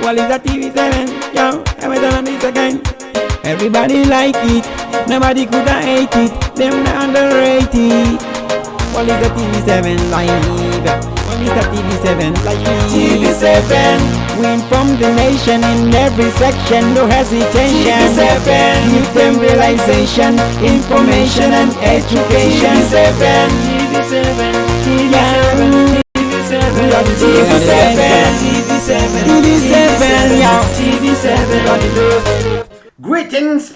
What is that TV7? Yo, I'm on this again. Everybody like it, nobody could hate it. Them underrated. What is the TV7 live? What is the TV7 live? TV7. We inform the nation in every section, no hesitation. TV7. Give them realization, information and education. TV7. TV7. TV7. Greetings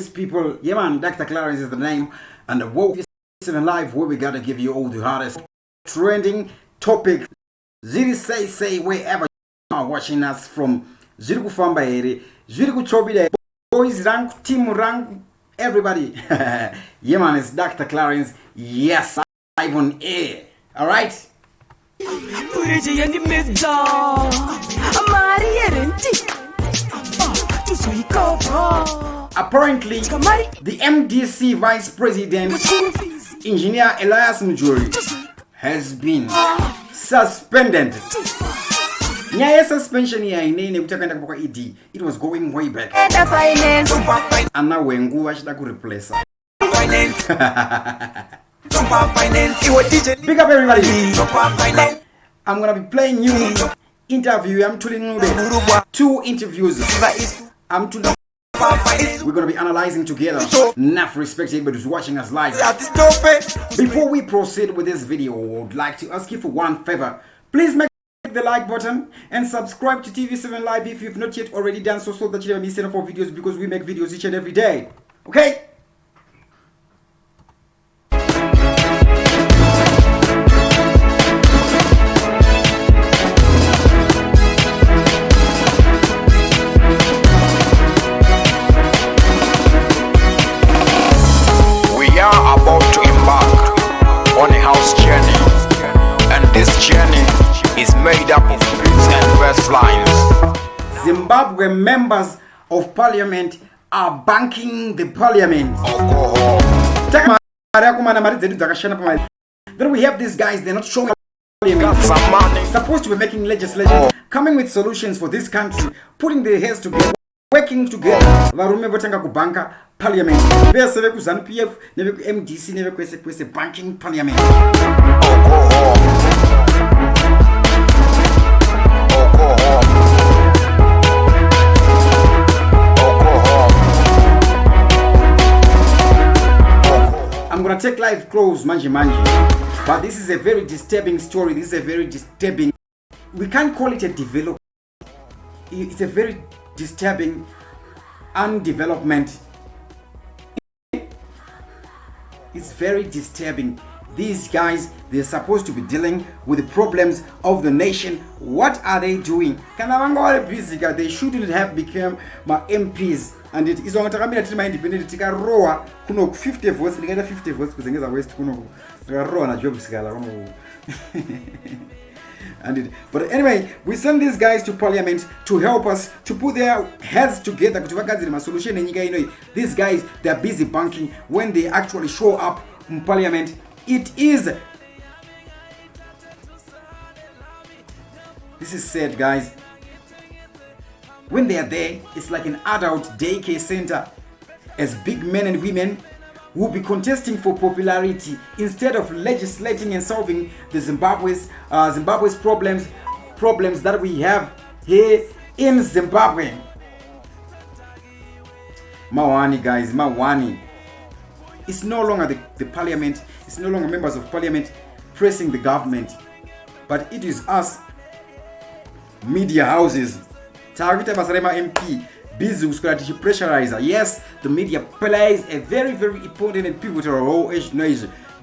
people, yeah man, Dr. Clarence is the name, and the Woke 7 Live, where we gotta give you all the hottest trending topic. Ziri say wherever you are watching us from. Ziri kufamba ere, ziri kuchobida, boys rank, team rank, everybody. Yeah man, it's Dr. Clarence, yes, live on air, alright? Apparently, the MDC Vice President, Engineer Elias Mudzuri, has been suspended. Nyaya suspension ya inene kutakanda kwa ED. It was going way back. And now wengu washida ku replace. Big up everybody. I'm gonna be playing you interview. I'm Mthuli Ncube. 2 interviews. We're gonna be analyzing together. Enough respect to everybody who's watching us live. Before we proceed with this video, I would like to ask you for one favor. Please make the like button and subscribe to TV7 Live if you've not yet already done so that you never miss any of our videos, because we make videos each and every day. Okay? Made up of streets and first lines. Zimbabwe members of parliament are banking the parliament. Then we have these guys, they're not showing parliament. Supposed to be making legislation, coming with solutions for this country, putting their heads together, working together. Varume votanga kubanka parliament. Veseve ku ZANU-PF, neve ku MDC, neve kwese banking parliament. I'm gonna take live close manji, but this is a very disturbing story. This is a very disturbing, we can't call it a development. It's a very disturbing undevelopment. It's very disturbing. These guys, they're supposed to be dealing with the problems of the nation. What are they doing? They shouldn't have become my MPs. And it is on the independent tika roa kuno 50 votes, ligenda 50 votes kuzengeza west kuno roa na job sigala. But anyway, we send these guys to parliament to help us to put their heads together kuti vagadzire masolution enyika ino. These guys, they are busy banking. When they actually show up in parliament, it is, this is sad, guys. When they are there, it's like an adult daycare center, as big men and women will be contesting for popularity instead of legislating and solving the Zimbabwe's problems that we have here in Zimbabwe. Mawani, guys, Mawani. It's no longer the parliament, it's no longer members of parliament pressing the government, but it is us, media houses. MP busy pressurizer. Yes, the media plays a very important and pivotal role.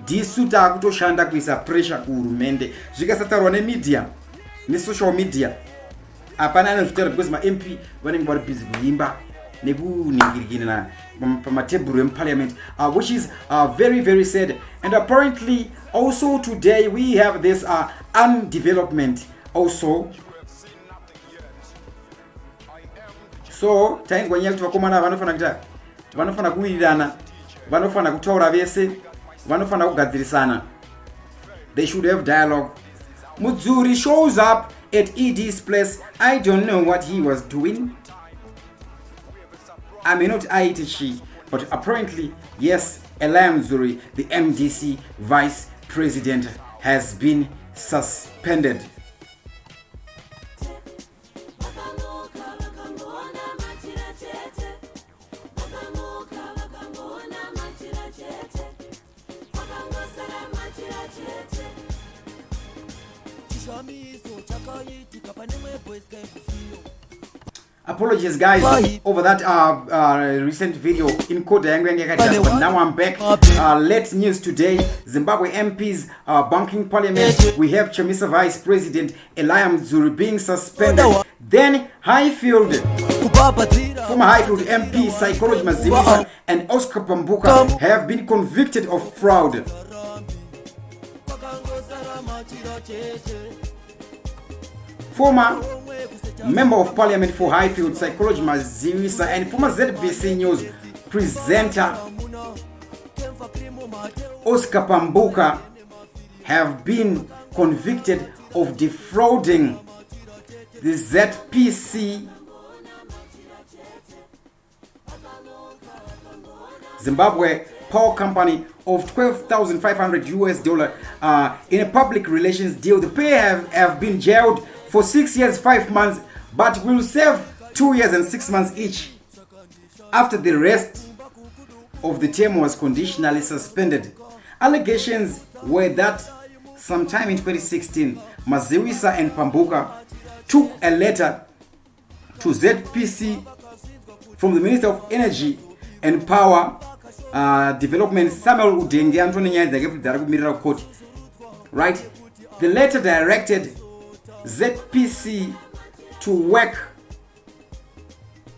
Disuta kutoshanda kuisa pressure kurumende. Zvikasataurwa nemedia, social media. Apana anozvitaura because ma MP vanenge vari busy kuimba nekuningirikina pamatebhuru emuparliament, which is very sad. And apparently also today we have this undevelopment also. So times when you have to vakomana vanofana kuwirirana, vanofana kutaura vese, vanofana kugadzirisana. They should have dialogue. Mudzuri shows up at ED's place. I don't know what he was doing. I may not Aitichi, but apparently, yes, Mudzuri, the MDC vice president, has been suspended. Apologies guys over that recent video in code, but now I'm back. Late news today: Zimbabwe MPs banking parliament. We have Chamisa vice president Mudzuri being suspended. Then Highfield, former Highfield MP psychology Maziwisa and Oscar Pambuka have been convicted of fraud. Former member of parliament for Highfield psychology Maziwisa and former ZBC News presenter Oscar Pambuka have been convicted of defrauding the ZPC Zimbabwe power company of $12,500 in a public relations deal. The pair have been jailed for 6 years, 5 months, but will serve 2 years and 6 months each after the rest of the term was conditionally suspended. Allegations were that sometime in 2016, Maziwisa and Pambuka took a letter to ZPC from the Minister of Energy and Power Development, Samuel Udenge Antony Court. Right? The letter directed ZPC to work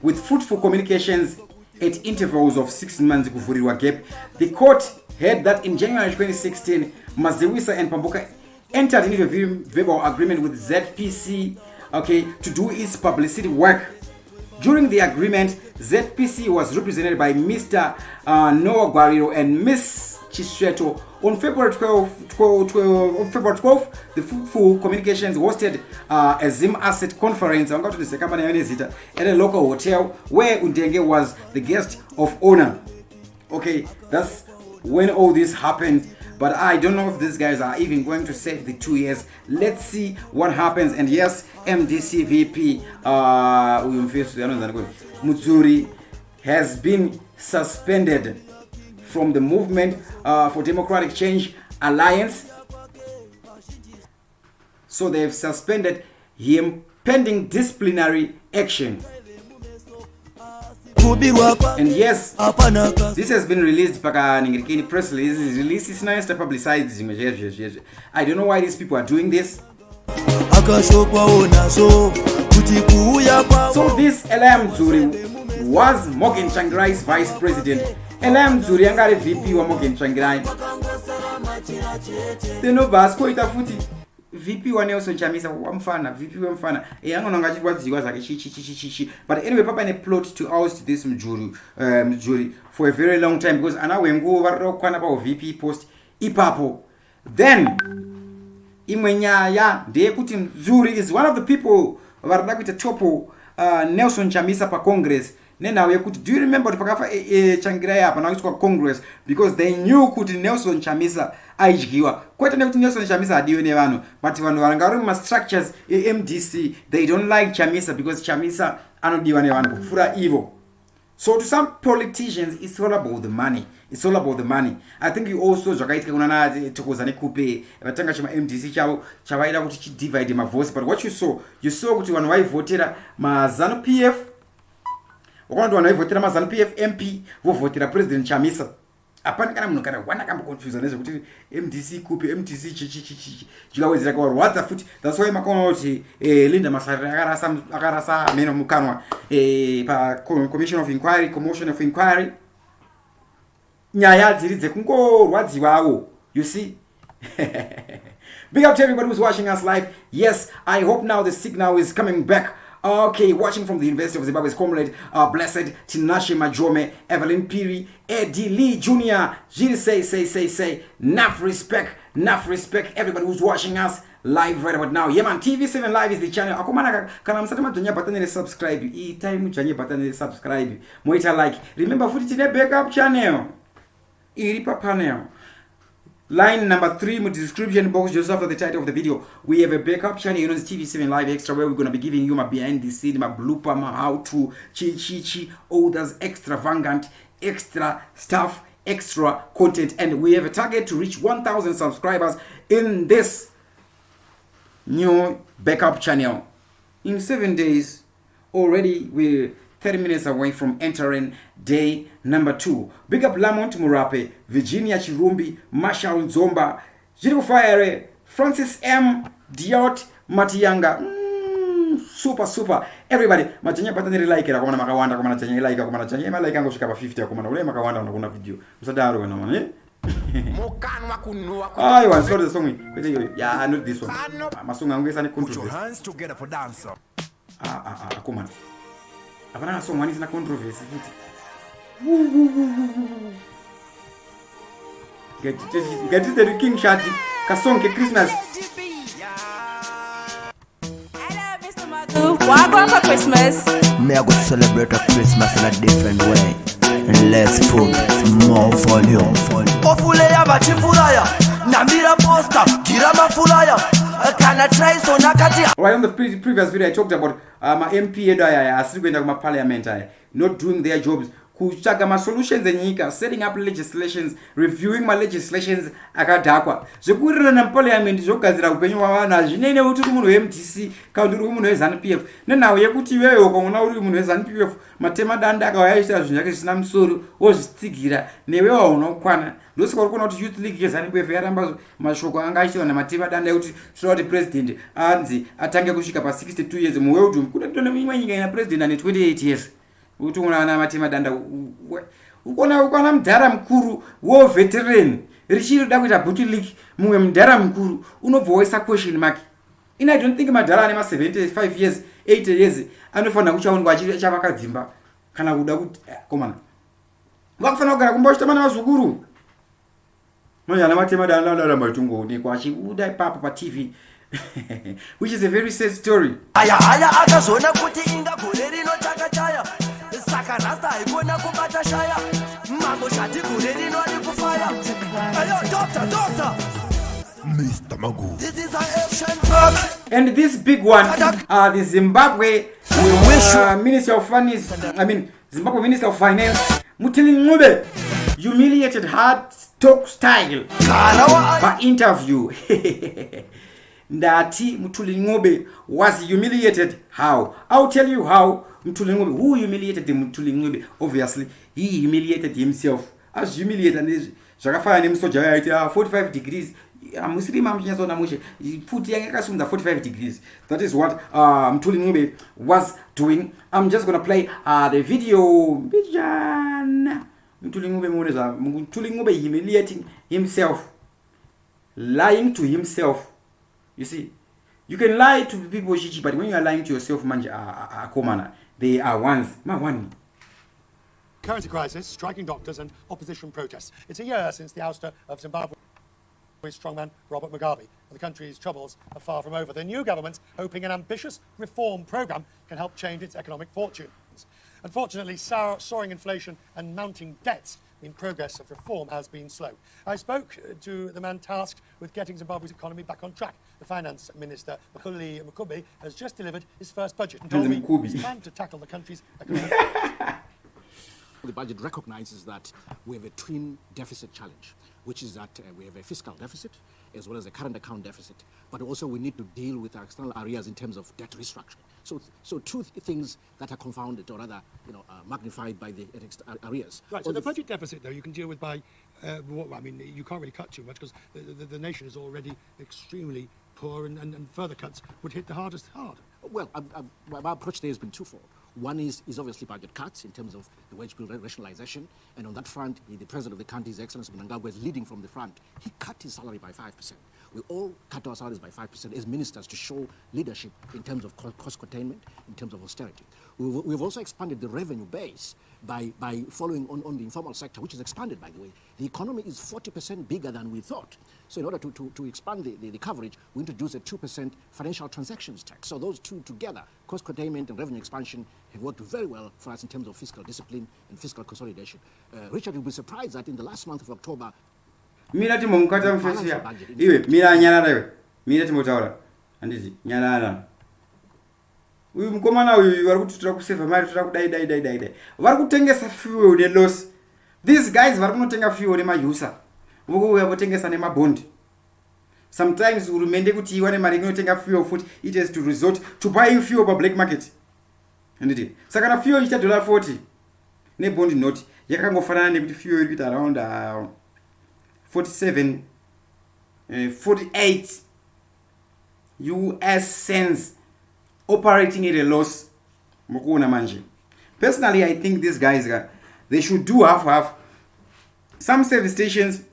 with fruitful communications at intervals of 6 months. The court heard that in January 2016, Maziwisa and Pambuka entered into a verbal agreement with ZPC, to do its publicity work. During the agreement, ZPC was represented by Mr. Noah Guariro and Miss Chisweto. On February 12th, the Fruitful Communications hosted a Zim Asset Conference at a local hotel where Undenge was the guest of honor. That's when all this happened. But I don't know if these guys are even going to save the 2 years. Let's see what happens. And yes, MDC VP Mudzuri has been suspended from the Movement for Democratic Change Alliance. So they've suspended him pending disciplinary action. And yes, this has been released by press release. It's nice to publicize. I don't know why these people are doing this. So this Mudzuri was Morgan Tsvangirai's vice president. Mudzuri angari VP wa Morgan Tsvangirai. Tenobva futi VP wa Nelson Chamisa wamfana, VP wamfana. Angonanga chiwadziwa zvake chichi. But anyway, papa ne plot to oust this Mudzuri for a very long time because ana wengu varokwana pa VP post ipapo. Then imwe nyaya ndeyekuti Mudzuri is one of the people varida kuita topo Nelson Chamisa pa Congress. Nenawe kuti, do you remember pakafa Tsvangirai apa nakuitwa Congress because they knew kuti Nelson Chamisa aidyiwa. Kwete nekuti Nelson Chamisa adiwe nevanhu, but vanhu varanga vari structures MDC, they don't like Chamisa because Chamisa anodiwa nevanhu kupfura ivo. So to some politicians, it's all about the money. It's all about the money. I think you also zvakaitika kunana tokozane kupe vatanga chama MDC chavo chavaida kuti chidivide mavhosi. But what you saw kuti vanhu vaivhotera maZanu PF, vanhu vaivhotera maZanu PF MP vovhotera President Chamisa. Apana kana munhu kana wana kamba confuse nezvekuti MDC kupe MDC chichi chikawedzera kwawarwadza futi. That's why makaona kuti Linda Masarira akarasa meno mukanwa pa commission of inquiry nyaya dziri dzekungorwadziwawo. You see. Big up to everybody who's watching us live. Yes, I hope now the signal is coming back. Okay, watching from the University of Zimbabwe's comrade, Blessed Tinashe Majome, Evelyn Piri, Eddie Lee Jr. Jiri say, enough respect, everybody who's watching us live right about now. Yeah man, TV7 Live is the channel. Akomana kana msati madhonya button subscribe. I time chanye button subscribe. Moita like. Remember futi tine backup channel. Iripa panel. Line number 3 in the description box just after the title of the video. We have a backup channel, you know, it's TV7 Live Extra, where we're going to be giving you my behind the scene, my blooper, my how to, chi, all those extravagant, extra stuff, extra content. And we have a target to reach 1,000 subscribers in this new backup channel. In 7 days, already we're 30 minutes away from entering day number 2. Big up Lamont Murape, Virginia Chirumbi, Marshall Zomba, Jiro Fire, Francis M. Diot, Matianga. Super. Everybody, Matanya Patani like it. I want to Makawanda, I want to change like, I want to change my like, I'm going to 50. I want to Makawanda on a video. Sadaro and Money. I want to the song. Yeah, I know this one. Masung, I'm going to put your hands together for dancer. Come on. Apana song one is na controversy. Get the King Shati. Kasong ke Christmas. Hello, Mr. Madu. What going for Christmas? Me I go celebrate a Christmas in a different way. Less food, more volume. Ofulaya bachifulaya. Namira poster, girama fulaya. Can I try so nakati? Right, on the previous video I talked about my MP and my parliament not doing their jobs. Kuchaga my solutions and setting up legislations, reviewing my legislations akadakwa. Zokurira na parliament zokazira upenyu wana jinene uti umuntu MTC kaunduru umuntu weZANU-PF. Nenawe yekuti wewe ukona uri umuntu weZANU-PF matema danda akawayaisa zvinhu zvake zvisina musoro wozvitsigira newe waunokwana. Ndosiko kuna kuti youth league yeZANU-PF yaramba mashoko anga achiwa namatema danda yekuti kuti president anzi atange kusvika pa 62 years muwe uti kuda tona mimwe nyika ina president ane 28 years. Uti una matema danda ukona mudhara mukuru wo veteran richiri da kuita booty league mumwe mudhara mukuru unobva waisa question mark. I don't think madhara ane ma 75 years 80 years anofanira kuchaundwa achavakadzimba kana kuda kuti komana vakufanira kugara kumba uchitamba navazukuru. Manyana matema danda maitungoonekwa achiuda ipapo pa TV. Which is a very sad story. Aya akazona kuti ingagore rinotakachaya. Saka rasta ikona kubata shaya. Mambo shati gure rino ari kufaya. Ayo doctor. Mr. Magu. This is an action. And this big one, the Zimbabwe Minister of Finance, Zimbabwe Minister of Finance, Mthuli Ncube Humiliated hard talk style by interview. Ndati Mthuli Ncube was humiliated. How? I'll tell you how. Mthuli Ncube, who humiliated Mthuli Ncube? Obviously, he humiliated himself. As humiliated, Shakafaya name soja yaita 45 degrees. Muslim amchinyaso namushe futhi yakasunda 45 degrees. That is what Mthuli Ncube was doing. I'm just gonna play the video. Mthuli Ncube humiliating himself, lying to himself. You see, you can lie to people, but when you are lying to yourself, komana, they are ones. One. Currency crisis, striking doctors and opposition protests. It's a year since the ouster of Zimbabwe's strongman Robert Mugabe, and the country's troubles are far from over. The new government hoping an ambitious reform program can help change its economic fortunes. Unfortunately, soaring inflation and mounting debts mean progress of reform has been slow. I spoke to the man tasked with getting Zimbabwe's economy back on track. The finance minister, Mthuli Ncube, has just delivered his first budget and told me he's planned to tackle the country's economic. The budget recognizes that we have a twin deficit challenge, which is that we have a fiscal deficit as well as a current account deficit, but also we need to deal with our external areas in terms of debt restructuring. So two things that are confounded, or rather, magnified by the areas. Right. So the budget deficit, though, you can deal with by, you can't really cut too much because the nation is already extremely poor, and further cuts would hit the hardest hard. Well, my approach there has been twofold. One is obviously budget cuts in terms of the wage bill rationalization, and on that front, the president of the country, His Excellency Mnangagwa, is leading from the front. He cut his salary by 5%. We all cut our salaries by 5% as ministers to show leadership in terms of cost containment, in terms of austerity. We've also expanded the revenue base by following on the informal sector, which is expanded, by the way. The economy is 40% bigger than we thought. So in order to expand the coverage, we introduced a 2% financial transactions tax. So those two together, cost containment and revenue expansion, have worked very well for us in terms of fiscal discipline and fiscal consolidation. Richard, you'll be surprised that in the last month of October, mina timomukata mfesia iwe mira nyarara iwe mira timotaura handiti nyarara uyu mukomana uyu vari kutitira kuseva mari tira kudai vari kutengesa fuel neloss. These guys vari kunotenga fuel nemajusa vokuuya votengesa nemabondi. Sometimes hurumende kuti iwane mari inotenga fuel futi it has to resort to buying fuel pa black market handiti saka na fuel icha $40 nebondi not yakangofanana nekuti fuel iri kuita around 48 US cents operating at a loss. Personally, I think these guys, they should do half. Some service stations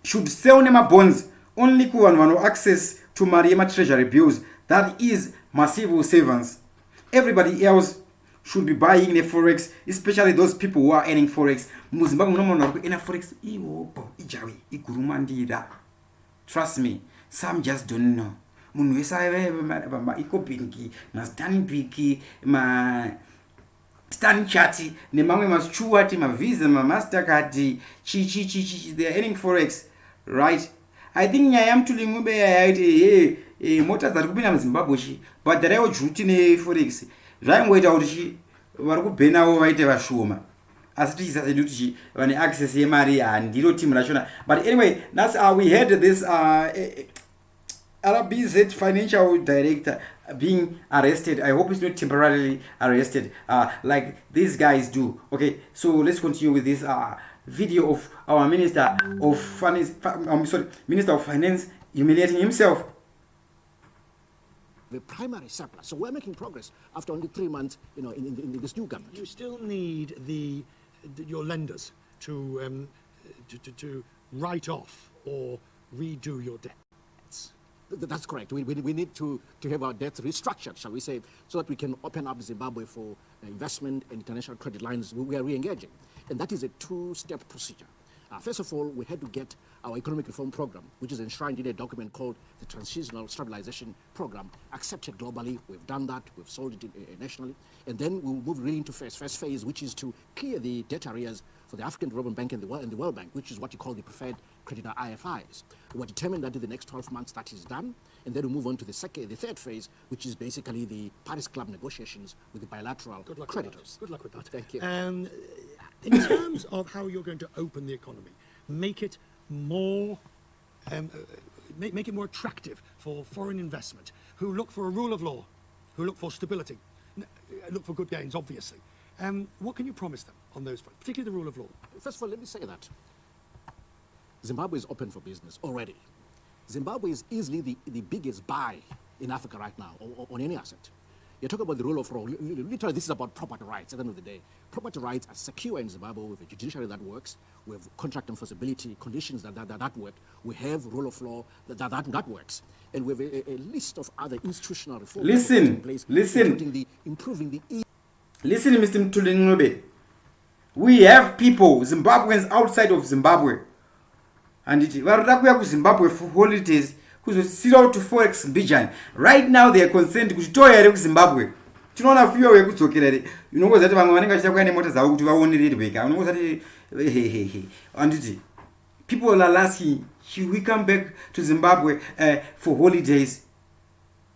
should sell them bonds only to access to Mariema treasury bills. That is massive savings. Everybody else should be buying the forex, especially those people who are earning forex. Forex, trust me, some just don't know. Stan Chati, Nemame Maschuati, ma Visa, ma Mastercard, they are earning forex, right? I think I am to Mthuli motors that could be in Zimbabwe, but the real routine forex. Rhyme wait out she, Varubena over Shuma. As it is as a duty when access Maria and Dilo Team Rashona. But anyway, that's how we had this RBZ financial director being arrested. I hope it's not temporarily arrested like these guys do. Okay, so let's continue with this video of our Minister of Finance, Minister of Finance humiliating himself. The primary surplus. So we're making progress after only 3 months, in this new government. You still need your lenders to write off or redo your debts. That's correct. We need to have our debts restructured, shall we say, so that we can open up Zimbabwe for investment and international credit lines. We are re-engaging. And that is a two-step procedure. First of all, we had to get our economic reform program, which is enshrined in a document called the Transitional Stabilization Program, accepted globally. We've done that. We've sold it nationally. And then we'll move really into first phase, which is to clear the debt areas for the African Development Bank and the World Bank, which is what you call the preferred creditor IFIs. We're determined that in the next 12 months that is done. And then we move on to the third phase, which is basically the Paris Club negotiations with the bilateral creditors. Good luck with that. Thank you. In terms of how you're going to open the economy, make it more make it more attractive for foreign investment, who look for a rule of law, who look for stability, look for good gains, obviously. What can you promise them on those fronts, particularly the rule of law? First of all, let me say that Zimbabwe is open for business already. Zimbabwe is easily the biggest buy in Africa right now on any asset. You're talking about the rule of law. Literally, this is about property rights at the end of the day. Property rights are secure in Zimbabwe with a judiciary that works. We have contract enforceability, conditions that work. We have rule of law that works. And we have a list of other institutional reforms in place, including improving the... Listen, Mr. Mthuli Ncube. We have people, Zimbabweans outside of Zimbabwe. And varikuya kuZimbabwe for holidays. Kuzosira to forex mbijani. Right now they are concerned kuti toya ere kuZimbabwe. Tinoona fuyo wekudzokera ere. Unongoza kuti vamwe vanenge vachiita kuenda mota dzavo kuti vaonere beka. Unongoza kuti anditi. People are asking, should we come back to Zimbabwe for holidays?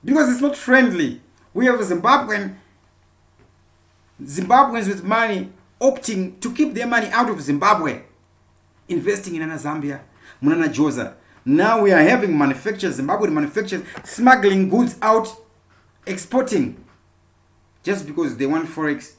Because it's not friendly. We have Zimbabweans with money opting to keep their money out of Zimbabwe, investing in Zambia, Munana Joza. Now we are having manufacturers, Zimbabwe manufacturers, smuggling goods out, exporting, just because they want forex.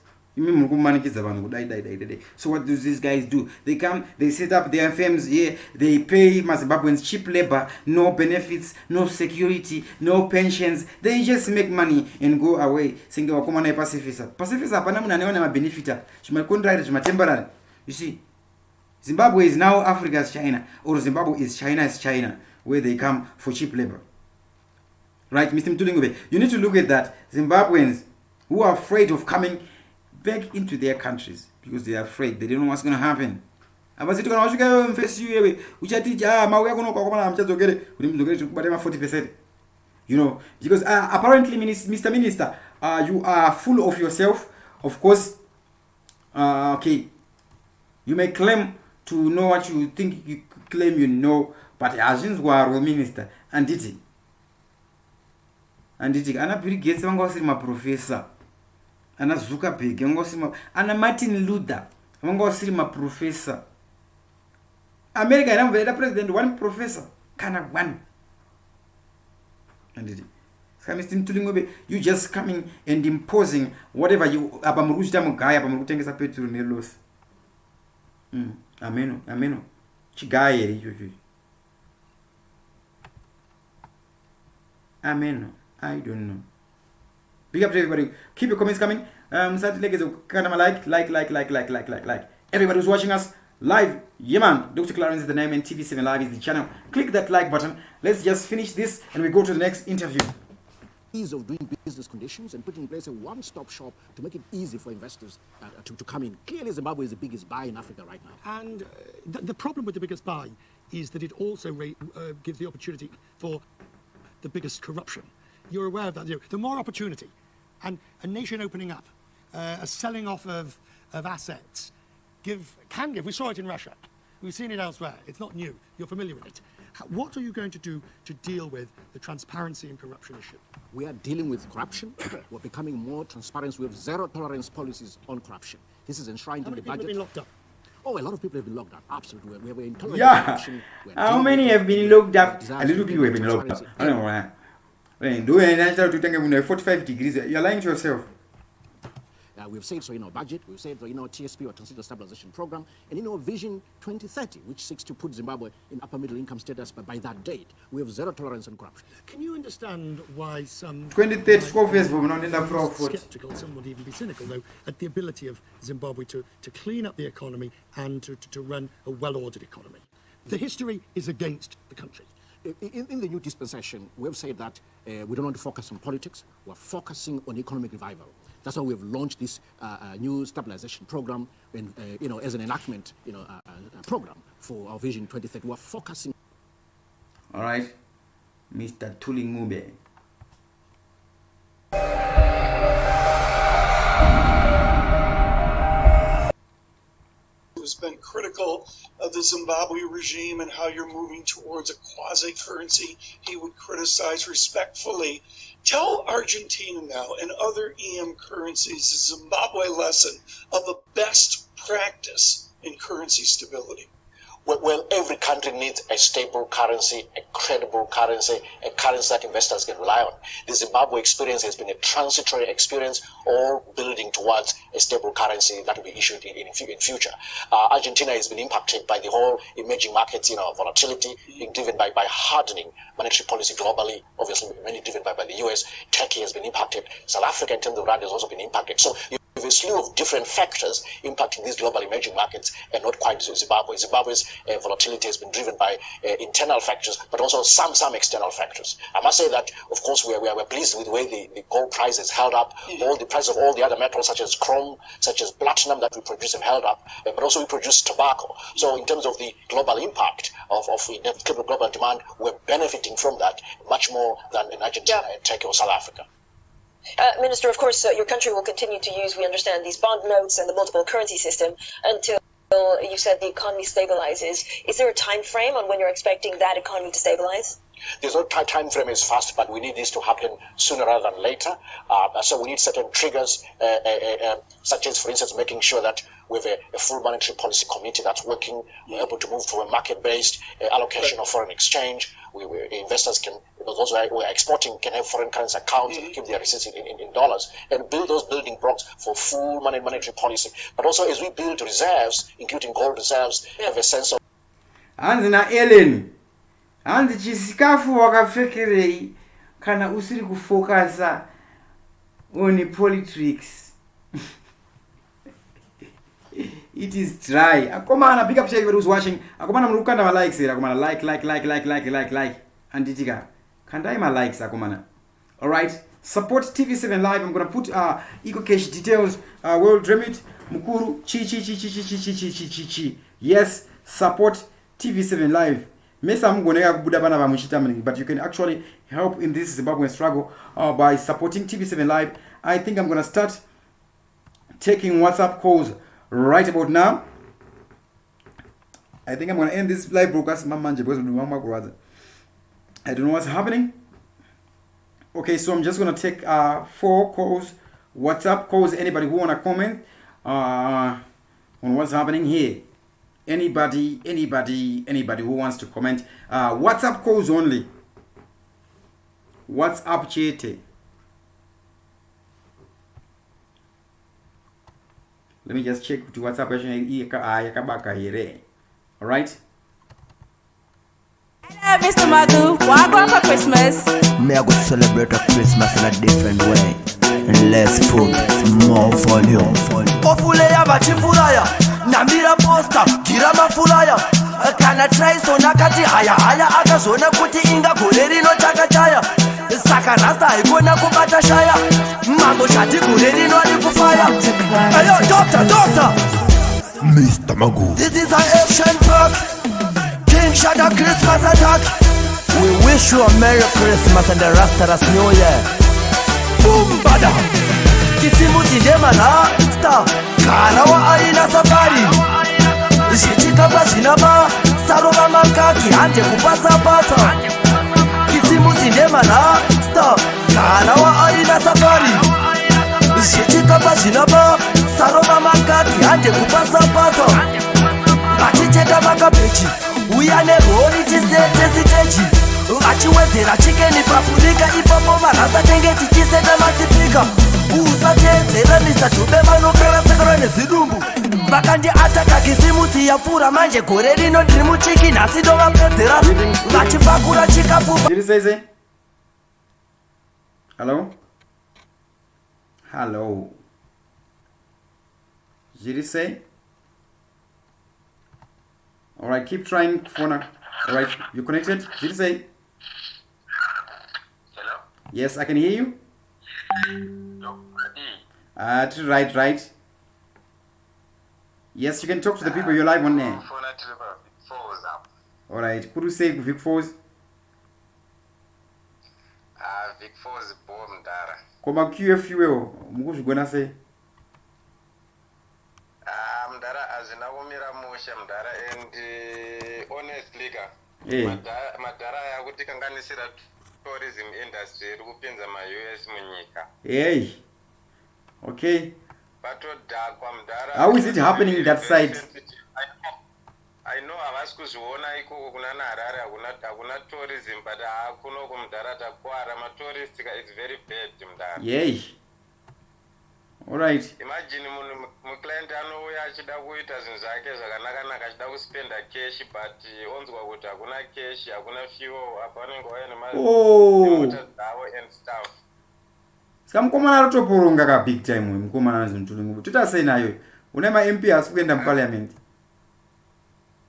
So what do these guys do? They come, they set up their firms here, they pay Zimbabweans cheap labor, no benefits, no security, no pensions. They just make money and go away. Saying Pacifisa. Pacifisa panamuna benefita. You see, Zimbabwe is now Africa's China, or Zimbabwe is China's China. where they come for cheap labor. Right, Mr. Mthuli Ncube, you need to look at that. Zimbabweans who are afraid of coming back into their countries because they are afraid. They don't know what's going to happen. Abasiti kana wasvika mfesi yewe uchati mau yako nokwakoma mchadzokere kuti mdzokere tikubata ma 40%. You know, because apparently Mr. Minister, you are full of yourself. Of course, okay, you may claim to know what you think you claim you know, but azhinji waro minister anditi ana Bill Gates vanga vasiri maprofessor, ana Zuckerberg vanga vasiri ana Martin Luther vanga vasiri maprofessor. America inamvera president one professor kana one. And Mr. Mthuli Ncube, you just coming and imposing whatever you abamruchita mugaya abamrutengesa petrol nelos. Ameno. Chigaya icho. Ameno. I don't know. Big up to everybody. Keep your comments coming. Like. Everybody who's watching us live, yeah man, Dr. Clarence is the name and TV7 Live is the channel. Click that like button. Let's just finish this and we go to the next interview. Ease of doing business conditions and putting in place a one-stop shop to make it easy for investors to come in. Clearly, Zimbabwe is the biggest buy in Africa right now. And the problem with the biggest buy is that it also gives the opportunity for the biggest corruption. You're aware of that. The more opportunity and a nation opening up, a selling off of assets, can give. We saw it in Russia. We've seen it elsewhere. It's not new. You're familiar with it. What are you going to do to deal with the transparency and corruption issue? We are dealing with corruption. We're becoming more transparent. We have zero tolerance policies on corruption. This is enshrined in the budget. How many people have been locked up? Oh, a lot of people have been locked up. Absolutely. We're intolerant Yeah. corruption. How many have been locked up? A little people have been locked up. I don't know. Do you 45 degrees? You're lying to yourself. We've said so in our budget, we've said so in our TSP, or Transitional Stabilization Program, and in our Vision 2030, which seeks to put Zimbabwe in upper middle income status by that date. We have zero tolerance on corruption. Can you understand why some 2030 skeptical, some would even be cynical, though, at the ability of Zimbabwe to clean up the economy and to run a well-ordered economy? The history is against the country. In the new dispensation, we have said that we don't want to focus on politics, we're focusing on economic revival. That's why we've launched this new stabilization program, and, as an enactment, program for our Vision 2030. We're focusing. All right, Mr. Mthuli Ncube. Has been critical of the Zimbabwe regime and how you're moving towards a quasi-currency he would criticize respectfully. Tell Argentina now and other EM currencies the Zimbabwe lesson of the best practice in currency stability. Well, every country needs a stable currency, a credible currency, a currency that investors can rely on. The Zimbabwe experience has been a transitory experience, all building towards a stable currency that will be issued in future. Argentina has been impacted by the whole emerging markets, volatility being driven by hardening monetary policy globally, obviously mainly driven by the US. Turkey has been impacted. South Africa, in terms of rand, has also been impacted. So you have a slew of different factors impacting these global emerging markets, and not quite Zimbabwe. Zimbabwe's volatility has been driven by internal factors, but also some external factors. I must say that, of course, we are pleased with the way the gold price has held up. All the price of all the other metals, such as chrome, such as platinum that we produce, have held up. But also we produce tobacco. So in terms of the global impact of global demand, we're benefiting from that much more than in Argentina, Turkey, or South Africa. Minister, of course, your country will continue to use, we understand, these bond notes and the multiple currency system until you said the economy stabilizes. Is there a time frame on when you're expecting that economy to stabilize? There's no time frame is fast, but we need this to happen sooner rather than later. So we need certain triggers, such as, for instance, making sure that we have a full monetary policy committee that's working. We're able to move to a market-based allocation of foreign exchange. Investors can, those who are exporting, can have foreign currency accounts and keep their receipts in dollars, and build those building blocks for full monetary policy. But also, as we build reserves, including gold reserves, have a sense of. Anzina Ellen. Hanzi chisikafu wakapfekerei kana usiri kufokasa on politics. It is dry. Akomana, big up to everybody who's watching. Akomana mrukanda ma likes here. Akomana like. Anditika. Kandai ma likes akomana. Alright. Support TV7 Live. I'm gonna put Eco Cash details. World Remit. Mukuru. Chi. Yes. Support TV7 Live. But you can actually help in this Zimbabwean struggle by supporting TV7 Live. I think I'm gonna start taking WhatsApp calls right about now. I think I'm gonna end this live broadcast. I don't know what's happening. Okay, so I'm just gonna take 4 calls, WhatsApp calls. Anybody who wanna comment on what's happening here? Anybody who wants to comment? WhatsApp calls only. WhatsApp chat. Let me just check to WhatsApp question. All right. Hello, Mr. Magu. What going for Christmas? Me I go celebrate a Christmas in a different way. And less food, more volume. Ofulaya bachifulaya, namira posta, gira mafulaya. Kana try so nakati haya akazona kuti inga goreri no chakachaya. Saka rasta ikona kubata shaya. Mambo shati goreri no alikufaya. Ayo doctor. Mr. Magu. This is an action pack. King Shada Christmas attack. We wish you a Merry Christmas and the Rastaras New Year. Boom bada. Kitimu tindema na star. Kana wa aina safari. Shichika bashinaba. Sarova makaki ante kupasa pasa. Kitimu tindema na star. Kana wa aina safari. Shichika bashinaba. Sarova makaki ante kupasa pasa. Baticheka makapechi. Uyane rori chisete zitechi. Achiwezera chikeni pafunika ipapo marasa tengeti chisete matipika. Usatenzera misatube manokara sekara nezidumbu. Vakandi ataka kisimusi ya fura manje gore rino ndiri muchiki nasi ndo vapedzera. Vachipakura chikafu. Did you say? Hello. Did you say? Alright, keep trying phone. Alright, you connected? Did you say? Hello? Yes, I can hear you. Right. Yes, you can talk to the people. You're live on there. Alright, could you say Vic Falls? Vic Falls bomb dara. Koma QFUO, mukuzi gonna say? Mdara azinaumira musha mdara and honestly madara yakuti kanganisira tourism industry iri kupinza ma US munyika. Hey. Okay. Patodhakwa mdara. How is it happening that side? I know havasi kuzviona ikoko kuna naharare hakuna tourism but hakuno kumdara takwara matourist it's very bad mdara. Yay. Alright. Imagine client anouya achida kuita zvinhu zvake zvakanaka achida kuspenda cash but onzwa kuti hakuna cash hakuna fuel apa vanenge vauya nemota dzavo and stuff. Saka mukomana rotoporonga ka big time mukomana Mthuli. Tutasei nayo. Une ma MP asi kuenda muparliament.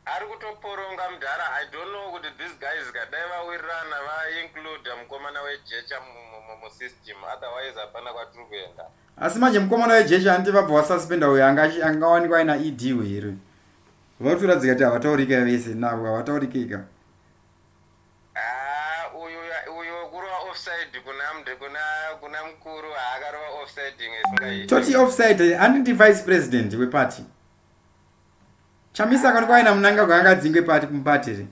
Ari kutoporonga mudhara. I don't know kuti these guys kadai vawirirana va-include mukomana wejecha musystem otherwise hapana kwatiri kuenda. Asi manje mukomana wejecha anti vabva wasuspenda uyo angawanikwa aina ED here. Vaturadzika kuti havataurika vese navo havataurikika. Uyo kurova offside kuna mukuru haakarova offsiding esingaiti. Toti offside handiti vice president weparty. Chamisa akanikwa aina munanga gwangadzingwe party kumpati here.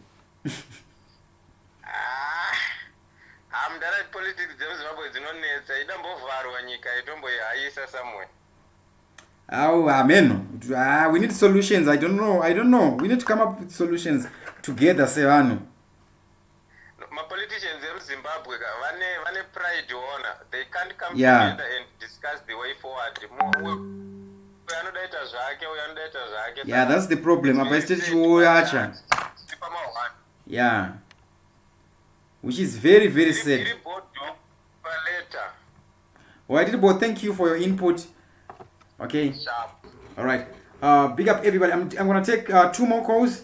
Mudhara politics dzemuZimbabwe dzinonetsa idambovharwa nyika itomboihaisa somewhere. Amen. We need solutions. I don't know. We need to come up with solutions together, Sevano. My politicians in Zimbabwe, vane pride honor. They can't come together and discuss the way forward. Yeah, that's the problem. Yeah. Which is very, very sad. Well, I did both. Thank you for your input. Okay. All right. Big up everybody. I'm gonna take 2 more calls.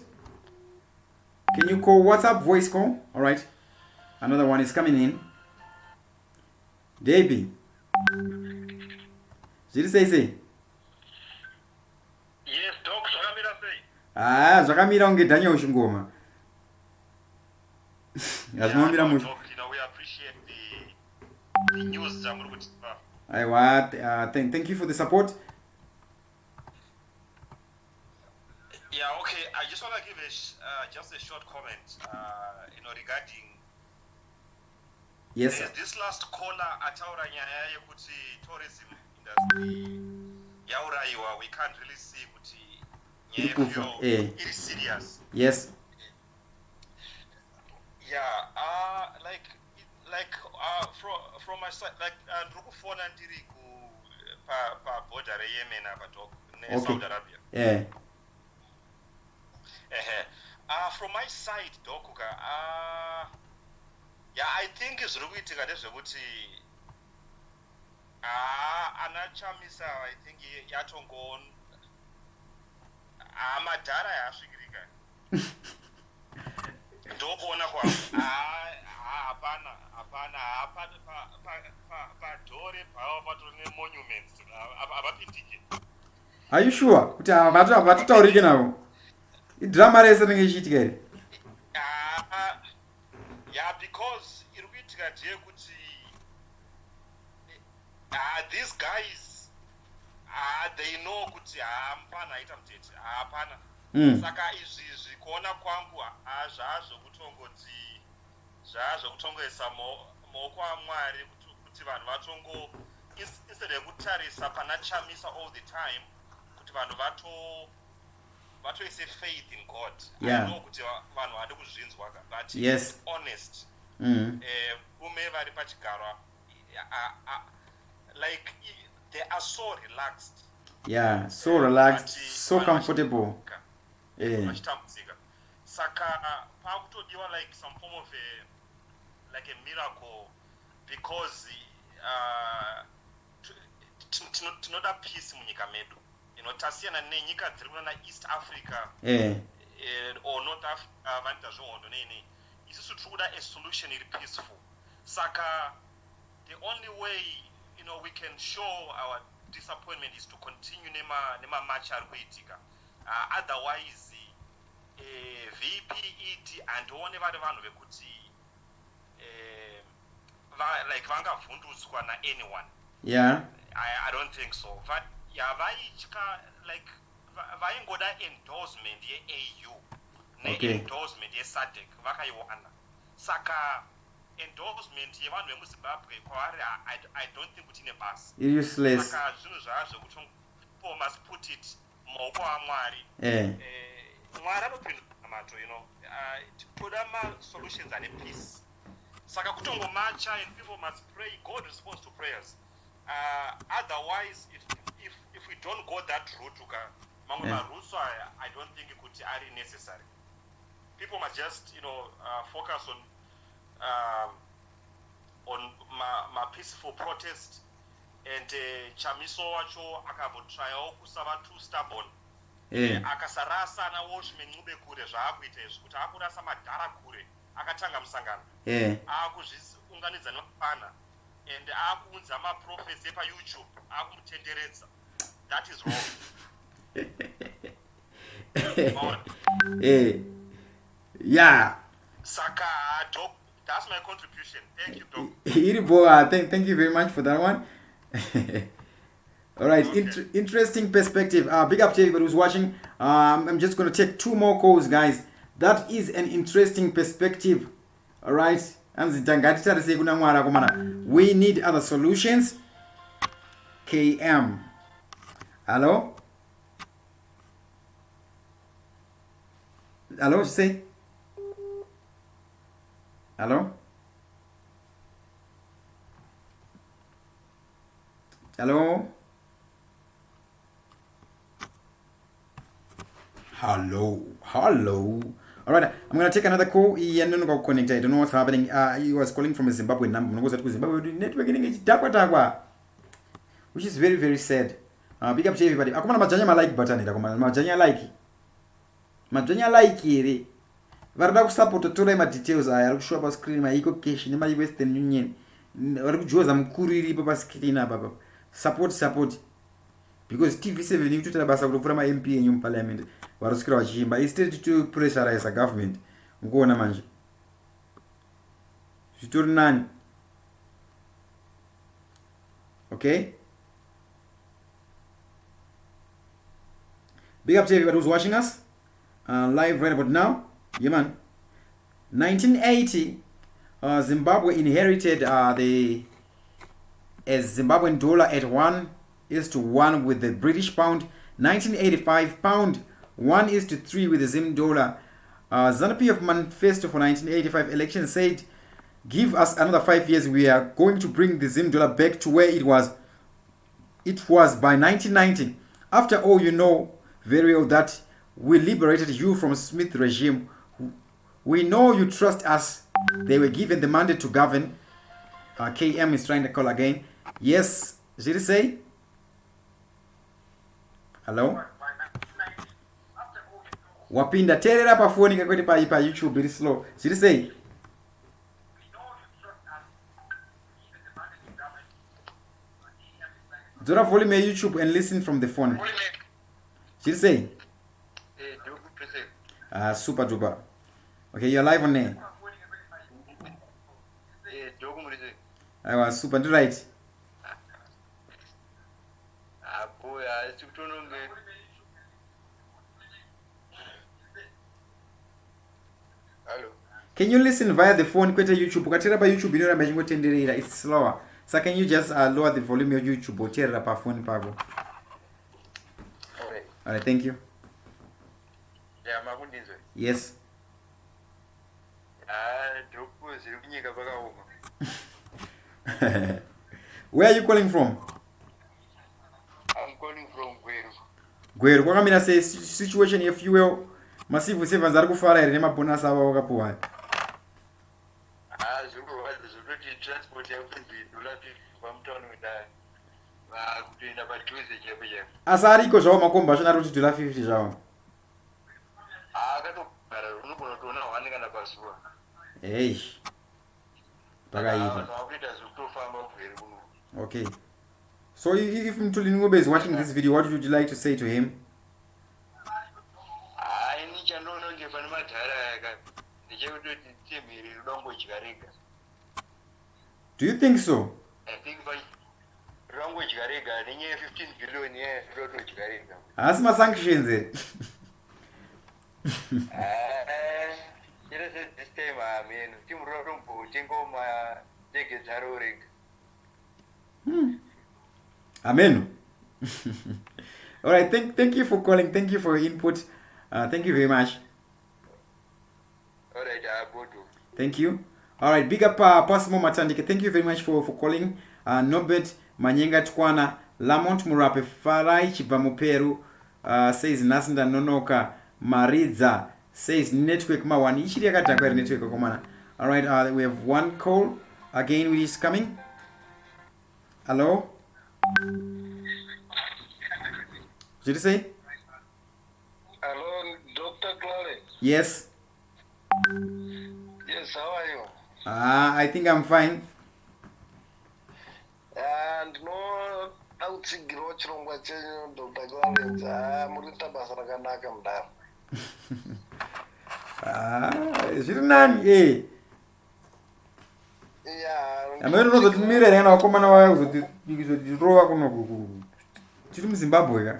Can you call WhatsApp voice call? All right. Another one is coming in. Debbie. Did you say? Yes, Doc. Zvakamira sei? Zvakamira unge Daniel Shungoma. Yeah, no, Doc, we appreciate the news. Thank you for the support. Yeah, okay. I just want to give just a short comment, regarding. Yes, sir. This last caller ataura nyaya yekuti tourism industry yauraiwa. We can't really see kuti nyaya it is serious. Yes. Yeah. From my side, ndikufona ndiri pa border reYemen apa Saudi Arabia. Yeah. From my side, Dokuka, I think it's really to get ana Chamisa, I think yatongon amadara yasvikirika. Ndokuona kwa hapana padore pawo patorine monuments abapindike. Are you sure? Kuti avatitaurike navo. Drama rese rinenge ichiitika here. Yeah, because irikuitika ndiye kuti these guys they know kuti hampana aita mutete hapana. Saka izvi kuona kwangu zvazvokutongoisa maoko aMwari kuti vanhu vatongo instead yekutarisa pana Chamisa all the time kuti vanhu vatoise faith in God. Yeah. I know kuti vanhu vade kuzvinzwa, but yes, honest. Ume vari pachigaro like they are so relaxed. Yeah, so relaxed, so comfortable. Vachitambudzika. Saka pakutodiwa like some form of a miracle, because tinoda peace munyika medu. Tasiyana nenyika dziri kuna East Africa or North Africa vanoita zvehondo nei. Isusu tiri a solution iri peaceful. Saka the only way we can show our disappointment is to continue nema match ari kuitika. Otherwise VPET andione vari vanhu vekuti like vangavhundutswa na anyone. Yeah. I don't think so. But vaitya like vaingoda endorsement yeAU ne-endorsement yeSADC vakaiwana. Saka endorsement yevanhu vemuZimbabwe kwavari I don't think kuti ine basi. Useless. Saka zvinhu zvazvo kuti people must put it maoko aMwari. Mwari anopindura mato, toda ma-solutions ane peace. Saka kutongomacha and people must pray. God responds to prayers. Otherwise, if we don't go that route, I don't think it could be necessary. People must just focus on my peaceful protest, and Chamiso wacho akavotryao kusava too stubborn. Akasarasa na Watchman Ncube kure zvaakuita izvi kuti akurasa madhara kure akatanga musangano. Akuzviunganidza nepana and akuunza maprophets epaYouTube akumutenderedza. That is wrong. Yeah. Saka, Doc, that's my contribution. Thank you, Doc. Iribo, thank you very much for that one. All right, okay. Interesting perspective. Big up to everybody who's watching. I'm just going to take 2 more calls, guys. That is an interesting perspective. All right. We need other solutions. KM. Hello? Hello, you say? Hello? Hello? Hello. All right, I'm going to take another call. I don't know what's happening. He was calling from a Zimbabwean number. Zimbabwe network, which is very, very sad. Big up to everybody. Akumana majanya like button ida kumana majanya like. Majanya like iri. Varada kusupport tora ma details aya ari kushwa pa screen ma iko cash ne mali Western Union. Vari kujoza mukuru iripo pa screen apa. Support. Because TV7 ikutotera basa kutopfura ma MP enyu parliament. Varusikira vachimba instead to pressurize the government. Mukuona manje. Zvitori nani. Okay? Big up to everybody who's watching us live right about now. Yeah, man. 1980, Zimbabwe inherited the Zimbabwean dollar at 1:1 with the British pound. 1985, pound 1:3 with the Zim dollar. ZANU-PF manifesto for 1985 election said, "Give us another 5 years. We are going to bring the Zim dollar back to where it was. It was by 1990. After all, you know very well that we liberated you from Smith regime. We know you trust us." They were given the mandate to govern. KM is trying to call again. Yes, did he say? Hello? Wapinda terera pa phone kakwete pa YouTube very slow. Did he say? Zora volume YouTube and listen from the phone. Did he say? Super duper. Okay, you're live on air. I was super right. Can you listen via the phone? Kwete YouTube. Ukatera pa YouTube inora machingo tenderera. It's slower. So can you just lower the volume of YouTube or tera pa phone pago? Alright, thank you. Yes. Where are you calling from? I'm calling from Gweru. Kwa kamina say situation ya fuel massive savings ari kufara ere nemabonus ava wakapuwa. Transport asariko zvawo makomba zvona kuti dola 50 zvawo. Hey. Okay. So if Mthuli Ncube is watching this video, what would you like to say to him? Do you think so? I think language garega 15 billion As my sanctions this time I mean team Rodumpo Tingo my take Amen. All right, thank you for calling. Thank you for your input. Thank you very much. All right, thank you. All right, big up Pasmo Matandike. Thank you very much for calling. Nobet Manyenga Twana Lamont Murape Farai Chibamuperu says Nasinda Nonoka Maridza says network Mawani Ichiriakata network Komana. All right, we have one call again which is coming. Hello? Did you say? Hello, Dr. Clary. Yes. Yes, how are you? I think I'm fine. And no, I'll see Grochron Dr. Clarence. Murita Basarakanaka Mdar. Is it none? Eh? Yeah. I'm not going to mirror and I'll come on our draw to Zimbabwe. I am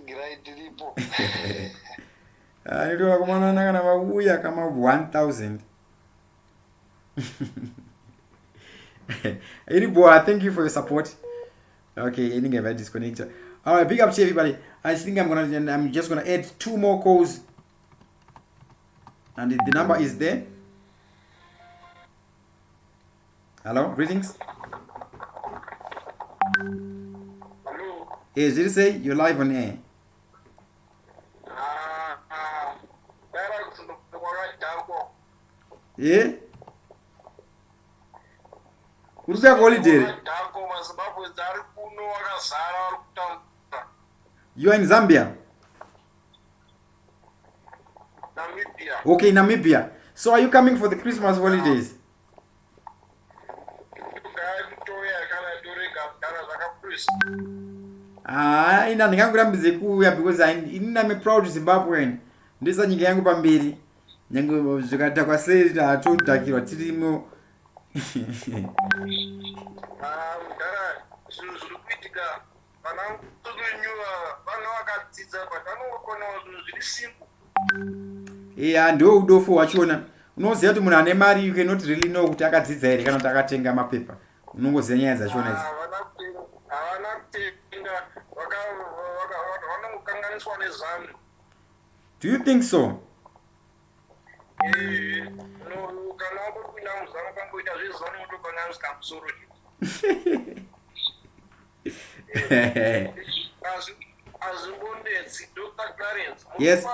great people. I don't know come out 1,000. Thank you for your support. Okay, I think I've disconnected. Alright, big up to everybody. I think I'm just gonna add 2 more calls. And the number is there. Hello, greetings. Hello. Yes, did you say you're live on air? kuya holiday. You are in Zambia? Namibia. Okay, Namibia. So are you coming for the Christmas holidays? Ina ndingangorambidzwe kuuya because I'm a proud Zimbabwean. Ndisa nyika yangu pamberi. Nyange zvikatakwa sei hatodhakirwa tirimo. Yeah, ndo udofu wachona. Unoziva kuti munhu ane mari you cannot really know kuti akadzidza here kana kuti akatenga mapepa. Unongoziva nyaya dzachona idzi. Do you think so? Yes.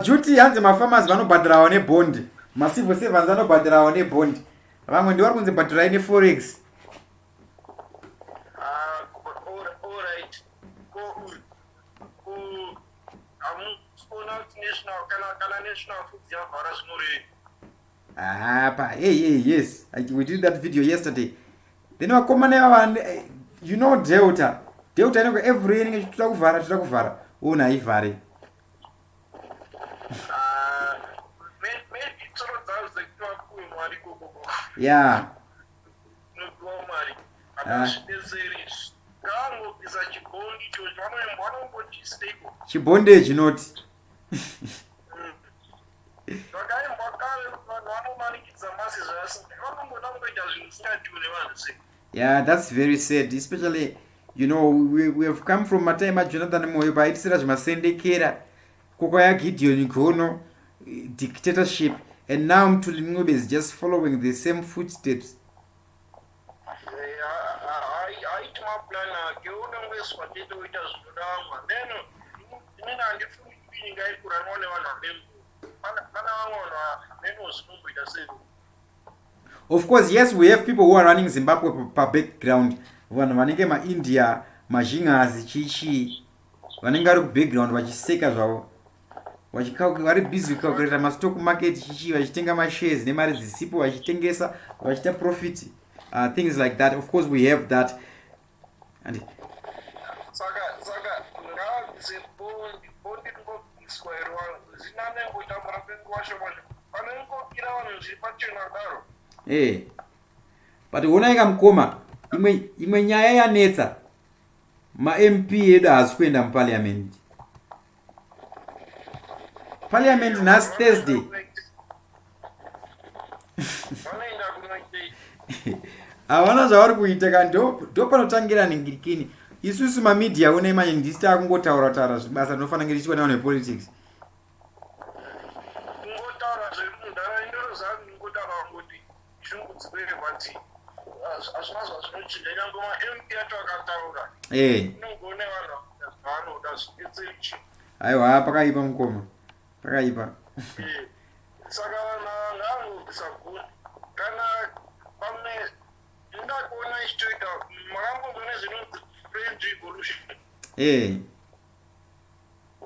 Duty hanzi mafarmers vanobhadhirawo nebond. Masivo savers vanobhadhirawo nebond. Vamwe ndivari kunzi bhadhirai neforex. Yes. We did that video yesterday. Then wakomana you know Delta. Delta inoko every year tutakuvhara. Una ivhare. Yeah. Chibondage not. Yeah, that's very sad, especially we have come from a time at Jonathan Moyo by Itisiraj Masendekera, Kokoya Gideon Kono, dictatorship, and now Mthuli Ncube is just following the same footsteps. Of course, yes, we have people who are running Zimbabwe per background. Vanenge ma India, Majingas, Chichi, vanenge background, vachiseka zvavo. Vari busy kukalkulata mastock market chichi, vachitenga ma shares, nemari dzisipo, vachitengesa, vachita profit, things like that. Of course, we have that. And but unaika mkoma imwe nyaya yanetsa ma MP edu haasi kuenda muparliament. Parliament last Thursday. Havana zvavari kuita kandi ndopanotangira ningirikini. Isusu mamedia une manje ndisi takungotaura zvibasa ndinofanira kunge tichiona nepolitics. Aiwa pakaipa mukoma. Pakaipa. Saka vanhu kana pamwe ndakuona ichitoita makambozone zvinonzi French Revolution.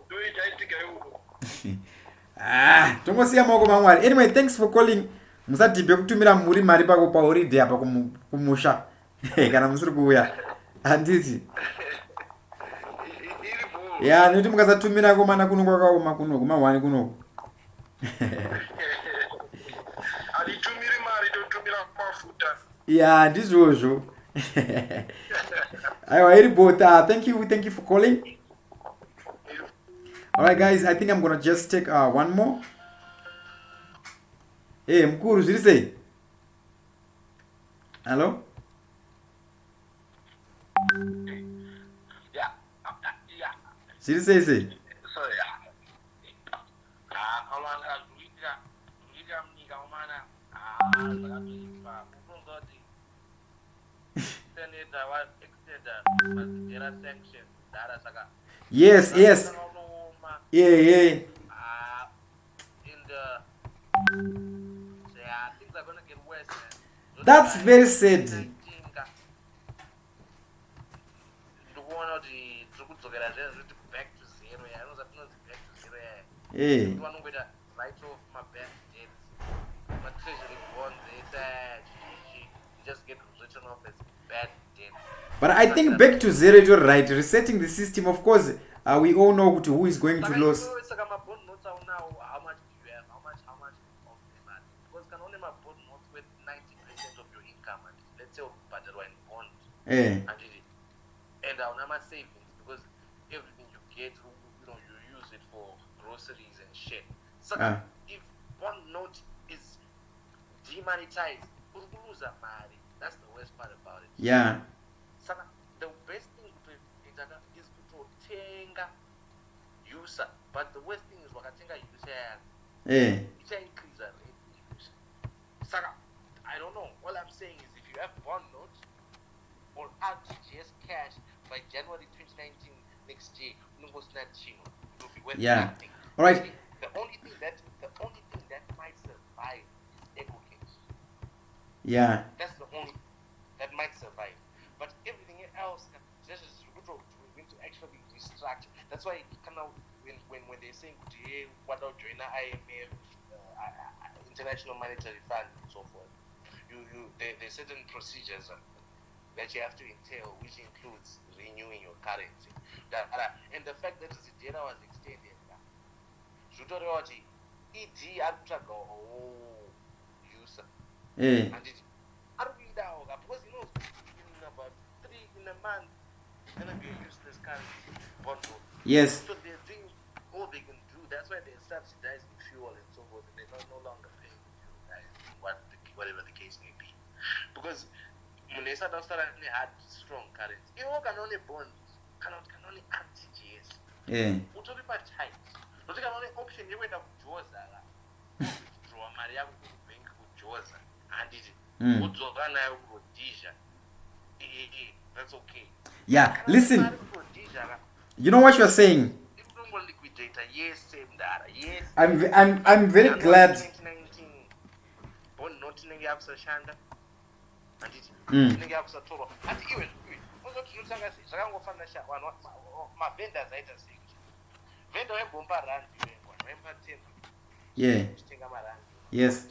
Ndoitaitika iuko. Tongosiya maoko maMwari. Anyway, thanks for calling. Musadhibhe kutumira muri mari pako paholiday apa kumusha. Kana musiri kuuya. Handiti. Yeah, noti mukasatumira komana kuno kwakaoma kuno kumahwani kuno. Alitumiri mari totumira mafuta. Yeah, ndizvozvo. Aiwa iri both. Thank you for calling. All right guys, I think I'm going to just take one more. Hey, mkuru zviri sei? Hello? Zviri sei sei? Yes. Yeah. Things are gonna get worse, man. That's very sad. Back to zero. I know that not back to zero. Yeah. One with a write off my bad debts, my treasury bonds. You just get written off as bad debts. But I think back to zero, you're right. Resetting the system, of course, we all know who is going to lose. How much do you have? How much of the money? Because can only my bond notes with 90% of your income, and let's say but in bond. Yeah. And I'll never savings because everything you get, you use it for groceries and shit. So if one note is demonetized, that's the worst part about it. Yeah. So the best thing is to tenga user, but the worst thing is wakatenga user. Yeah. It increase the rate user. So I don't know. All I'm saying is if you have one note or RTGS cash by January 2019 next year, it will be worth nothing. All right. The only thing that might survive is echo cash. Yeah. That's the only that might survive. But everything else, this is going to actually restructure. That's why when they're saying, hey, what about join IMF, International Monetary Fund, and so forth, there's certain procedures that you have to entail, which includes renewing your currency. And the fact that the data was extended, ED user. Yeah. And because in about 3 in a month, and then you use this currency bundle. Yes. So they're doing all they can do. That's why they're subsidizing fuel and so forth. And they're no longer paying whatever the case may be. Because when they start only had strong currency, you can only bond, can only RTGS. Yeah. What are the tight? But you can only option you went up Joza. Draw Maria bank Joza. And it that's okay. Yeah, listen. You know what you're saying? I'm very glad. Yeah. Yes.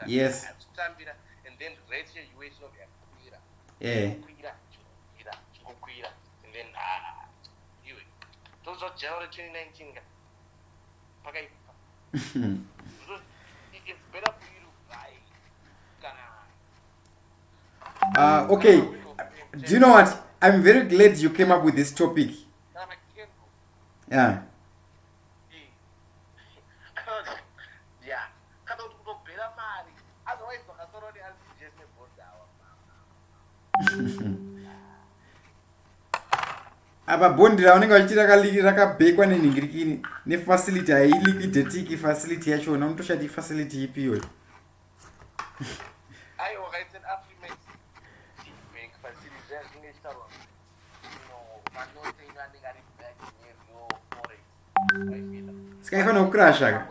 Yes. And then right here you wait no yeah. And then you those are January 2019. It's better for you to buy. Okay. Do you know what? I'm very glad you came up with this topic. Yeah. Apa bondi raunenge vachiti rakabhekwa nenhingirikini nefacility hailiquidetiki facility yachona unotoshati facility ipiyo sikaifanira kukrasha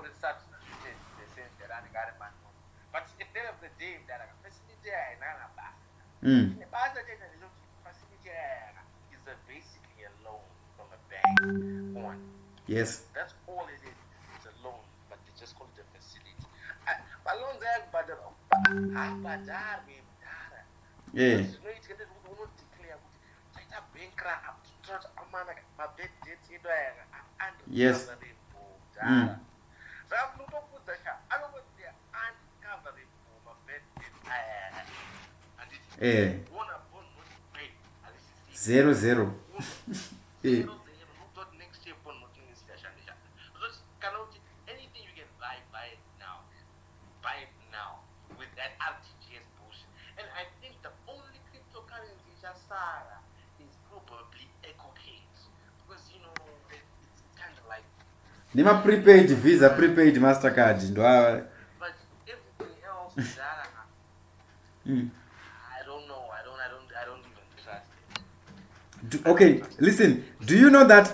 Yes. That's all it is. It's a loan, but they just call it a facility. But loans are bad. Yeah. You know, it's going to declare bankrupt. Yes. Yeah. 0-0. Yeah. Anything you can buy it now. Buy it now with that RTGS push. And I think the only cryptocurrency Jasara is probably EcoCash. Because you know it's kind of like Nima prepaid Visa, prepaid MasterCard. But everything else is I don't know. I don't even trust it. Okay, listen. Do you know that?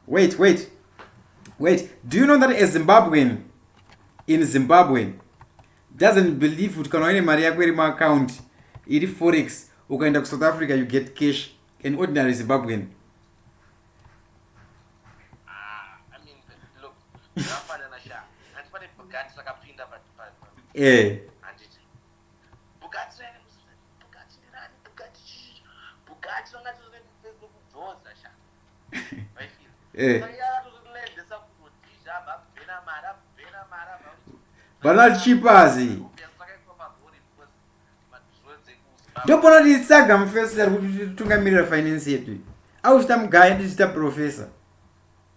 Wait. Do you know that a Zimbabwean in Zimbabwe doesn't believe kuti kana une mari yako iri account iri forex ukaenda ku South Africa you get cash? An ordinary Zimbabwean. I mean, look, Rafana Nasha, and what if Bugatti like a pinda, but Eh. Bugatti, don't get to the Facebook doors, Nasha. I feel. Eh. But not cheap as he. Don't want to saga mfesa tungamira finance yetu. Au chitamugaya ndi chita professor.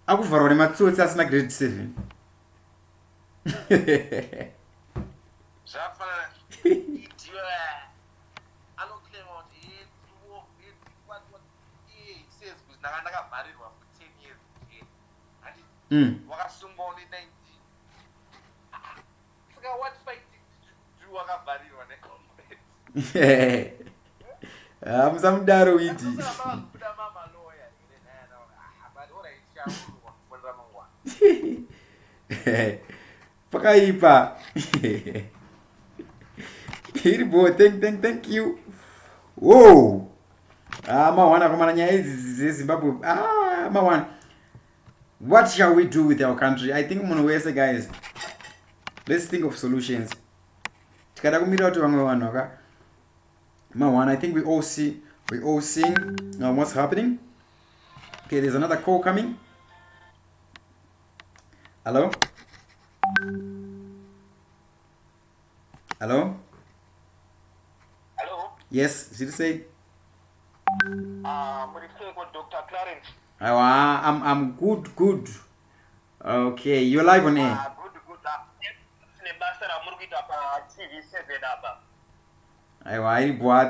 Akuvarwa nematsotsi asina grade 7. Musamudaro iti. Pakaipa. Hiribo, thank you. Whoa. Mawana kumana nyaya idzi Zimbabwe. Mawana. What shall we do with our country? I think munowese guys. Let's think of solutions. Tikada kumira kuti vamwe vanhu aka. Mawana, I think we all seeing what's happening. Okay, there's another call coming. Hello? Hello? Hello? Yes, did you say? Dr. Clarence. I'm good. Okay, you're live on air.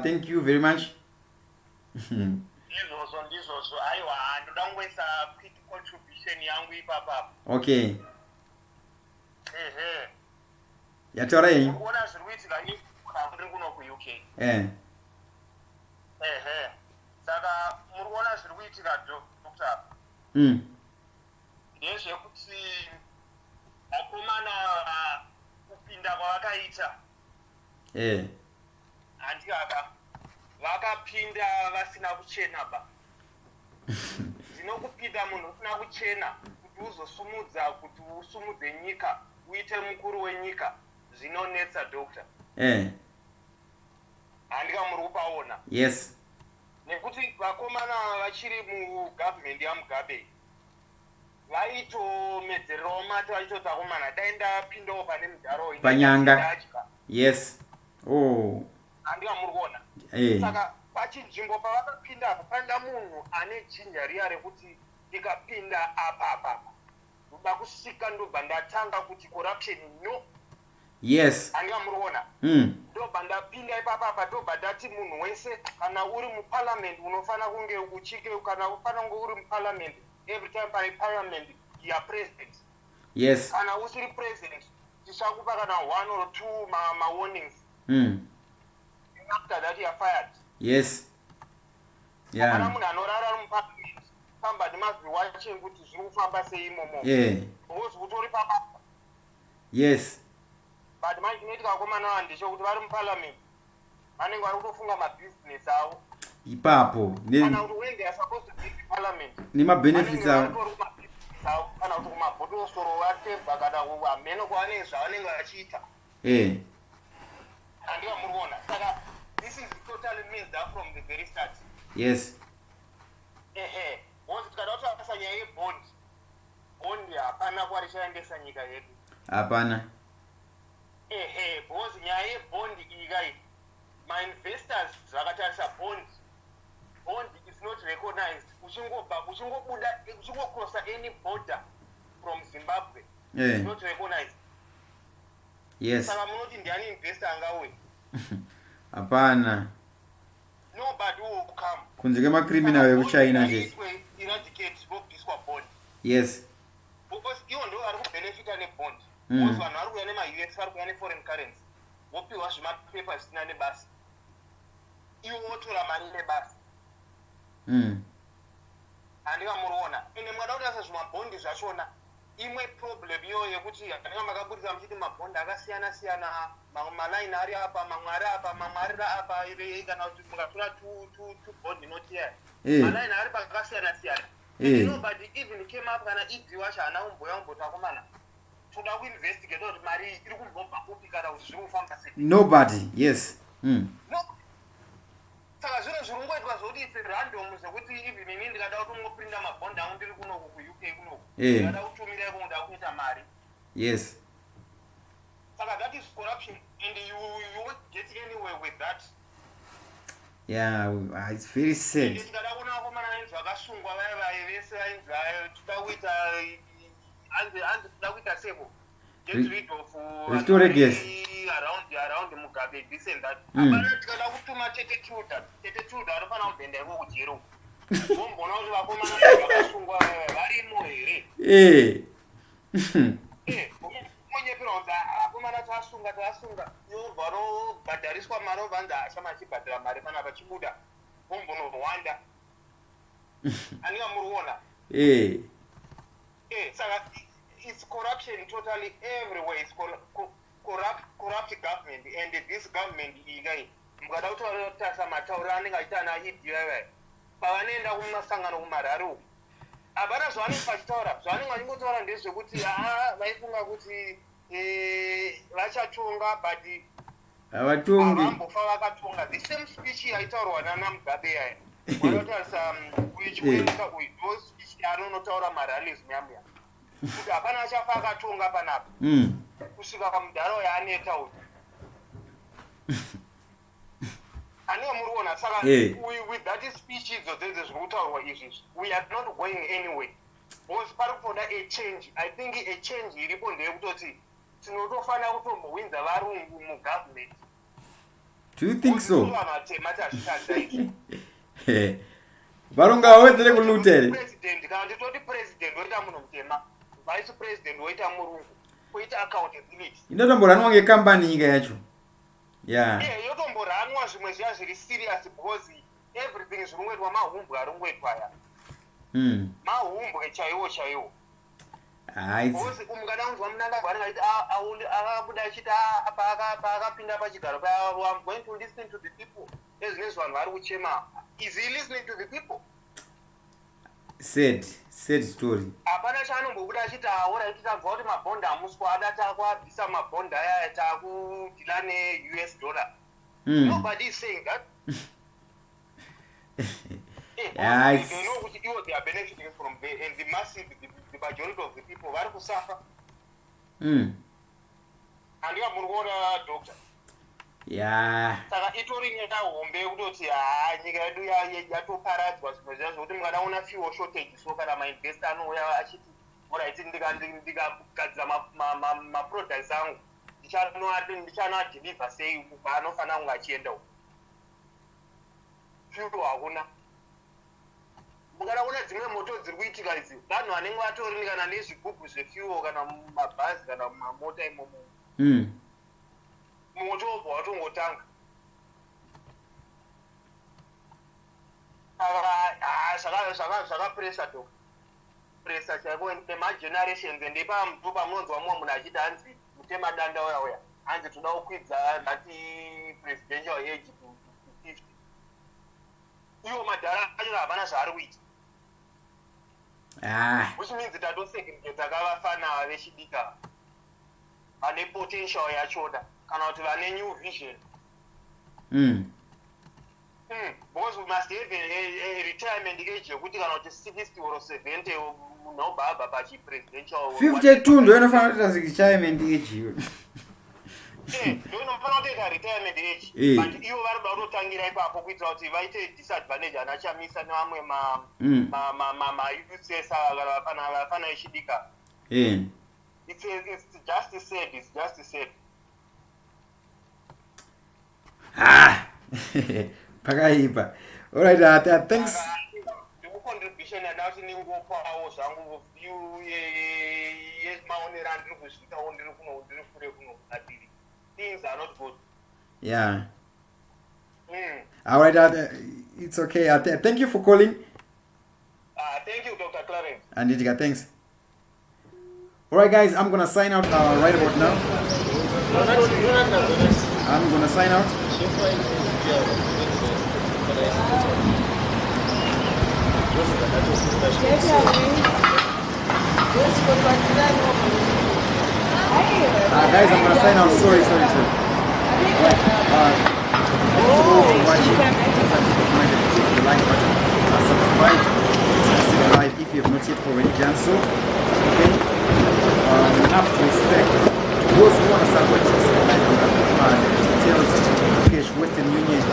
Thank you very much. Okay. Yatora yin. Saka murikuona zviri kuitika Dr. Ndezvekuti vakomana kupinda kwavakaita handikaka vakapinda vasina kuchena ba. Dzinokupinda munhu usina kuchena kuti uzosumudza kuti usumudze nyika uite mukuru wenyika zvinonetsa Dr. Handika muri kupaona. Yes. Nekuti vakomana vachiri mugavhmendi yaMugabe vaitomedzererawo mate vachitoti vakomana dai ndapindawo pane mudharo panyanga. Yes. Oh. Handika muri kuona. Saka pachinzvimbo pavakapinda apa panda munhu ane jinja riya rekuti ndikapinda apa ndoda kusvika ndobva ndatanga kuti corruption no. Yes. Handika muri kuona. Ndobva ndapinda ipapa ndobva ndati munhu wese kana uri muparliament unofana kunge uchike kana ufana kunge uri muparliament every time pane parliament you are president. Yes. Kana usiri president tichakupa kana 1 or 2 ma warnings. After that you are fired. Yes. Yeah. Kana munhu anorara muparliament somebody must be watching kuti zviri kufamba sei imomo. Because utori papa. Yes. But manje neti vakomana vandisho kuti vari muparliament vanenge vari kutofunga mabusiness avo ipapo kana kuti when they are supposed to be in parliament nemabenefits avo kana kuti kumabhotosoro vatebva kana ameno kwavanenge zvavanenge vachiita handika muri kuona. Saka this is totally messed up from the very start. Yes. Because tikada kuti vakasa nyaya yebondi hapana kwarichaendesa nyika yedu. Hapana. Because nyaya yebondi iyi kai ma-investors zvakatarisa bond is not recognized. Uchingobuda any border from Zimbabwe is not recognized. Yes. Saka munoti ndiani investor angauye? Hapana. Nobody will come. Kunze kwemacriminal ekuchina chese. Eradicate vobviswa bond. Yes. Because iwo ndo vari kubenefita nebond. Because vanhu vari kuuya nema-US vari kuuya ne-foreign currency. wopiwa zvimapepa zvisina nebasa iwo wotora mari nebasa handinga muriona ende mwada kuti asa zvimabhondi zvachona imwe problem iyo yekuti handinga makaburitsa muchiti mabhondi akasiyana siyana mamwe malaini ari apa mamwe ari apa mamwe ari apa kana kuti mukatora two bondi notiya malaini ari pakasiyana siyana nobody even came up kana idziwa chana umboya umbotakomana toda kuinvestigate kuti mari iri kumbobva kupi kana kuti zviri kufamba sei nobody yes saka zviro zviri kungoitwa zvokuti ife random zvekuti even ini ndikada kuti ungoprinda mabhondi angu ndiri kunoku kuuk kunoku ndikada kutumira iko nda kuita mari yes saka that is corruption and you won't get anywhere with that it's very sad tikada kuona vakomana ainzi vakasungwa vaya vaye vese ainzi toda kuita anzi toda kuita seko get rid of restore gas around Mugabe this and that apana tikada kutuma tete children anofana kubhenda iko kujero vombona kuti vakomana vakasungwa varimo here monyepera kuti vakomana tasunga yobva robhadhariswa mari obvanzi ashama achibhadhara mari pana pachibuda vombonorwanda andinga muriona saka it's corruption totally everywhere. It's corrupt government, and this government igai mukada kutoratasa matauro anenge aita na idhiwe pavanenda kumasangano kumararu abara zvanenge vachitaura zvanenge vachingotaura ndezvekuti vaifunga kuti vachatonga but havambofa vakatonga. The same speech yaitaurwa nana Mugabe yaya vanotarisa uyichikuenyika uyu ndo speech anonotaura maralism yamuya kuti hapana achafa akatonga panapa kusvika pamudharo yaaneta uyu anenge muriona saka with that speech idzo dzedze zviri kutaurwa izvizvi we are not going anywhere because pari kutoda a change. I think a change iripo ndeyekutoti tinotofanira kutombowinza varungu mugovernment. Do you think so? Matema tazvitadza izvi varungu awedzere kulutere president kana nditoti president woita munhu mutema vice president woita murungu kuita accountability inotomboranwa ngekambani nyika yacho yotomboranwa zvimwe zviya zviri serious because everything zviri kungoitwa mahumbwe ari kungoitwa aya mahumbwe chaiwo because umukada kunzwa munangagwa anenge achiti akabuda achiti paakapinda pachigaro I'm going to listen to the people ezvinezvi vanhu vari kuchema. Is he listening to the people? Sad story. Hapana chaanombobuda achiti aora kuti tabva kuti mabhondi amuswa ada takuabvisa mabhondi aya takudila ne-US dollar. Nobody is saying that. They know kuti iwo they are benefiting from there, and the majority of the people vari kusuffer. Handika muri kuona doctor. Saka itori nyaya hombe kutoti nyika yedu yatoparadzwa zvimwe zviya zvokuti mukadaona fuel shortage so kana mainvesta anouya achiti alright ndikagadzira maproducts angu ndichanoadhilivha sei paanofanira kunge achienda uko fuel hakuna. Mukadaona dzimwe moto dziri kuitika idzi vanhu vanenge vatori kana nezvigubhu zvefuel kana mabhazi kana mamota imomo moto wobva watongotanga. Zvakapresa dok presa chaiko nemagenerations ende pamutupa munonzwa mumwe munhu achiti hanzi mutema danda uya hanzi toda kukwidza nhati presidential age to 50. Iwo madhara acho havana zvaari kuita which means tatosegregeta kavafana vechidika vane potential yachona kana kuti vane new vision. Because we must have a retirement age yekuti kana kuti 60 or 70 munhu obva abva pachipresidential 52 ndo inofanira kuita retirement age iwe ndo inofanira kuita retirement age but ivo vari kuda kutotangira ipapo kuitira kuti vaite disadvantage ana Chamisa nevamwe mayutsesa kana vafana vechidika. It's just sad. Pakaipa. Alright, thanks. The contribution and out in Ingopawo, Sango, you, yes, Maonera and Rubushita, only Rukuno, things are not good. Yeah. All right, it's okay. Thank you for calling. Thank you, Dr. Clarence. And Didiga, thanks. All right, guys, I'm gonna sign out right about now. I'm gonna sign out. Guys, I'm gonna sign out. Sorry. Subscribe if you have not yet already done so. Okay. Enough respect. Those who want to support us, details, Cash, Western Union,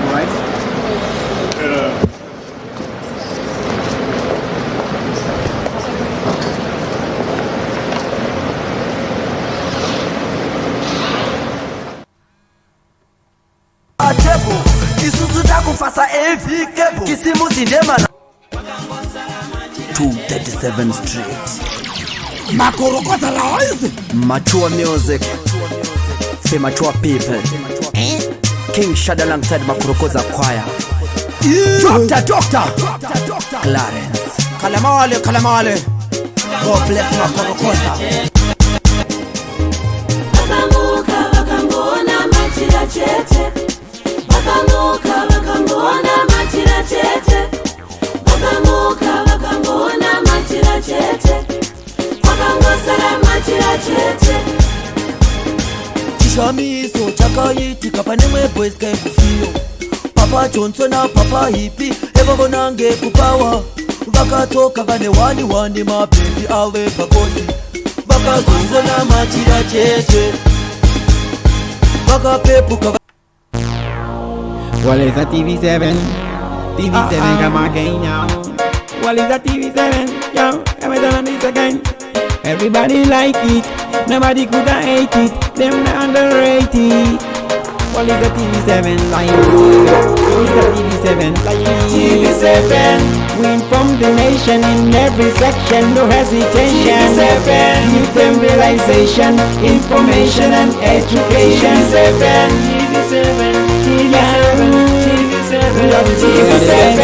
alright? Isusu takufasa every cable kisimusi ndemana 237 Street Makorokoza Laoise Mature music for mature people King Shada alongside Makorokoza choir Doctor Clarence Kalamale God bless Makorokoza Bakambona machira chete Bakambona machira chete Bakambona machira chete Bakangosara machira chete Chamiso chakayitika pane mwe boys kai kufiyo Papa Johnson na Papa Hippie Eva nange kupawa Vakatoka vane wani mapendi awe pakosi Vakazongona machira chete Vakapepuka Well, it's a TV7 come again now. Well, it's a TV7, yo, I'm done this again. Everybody like it, nobody could hate it, them not underrated. Well, it's a TV7 live, it's a TV7 live. TV7, we inform the nation in every section, no hesitation. TV7, give them realization, information and education. TV7, TV7, TV7, TV7,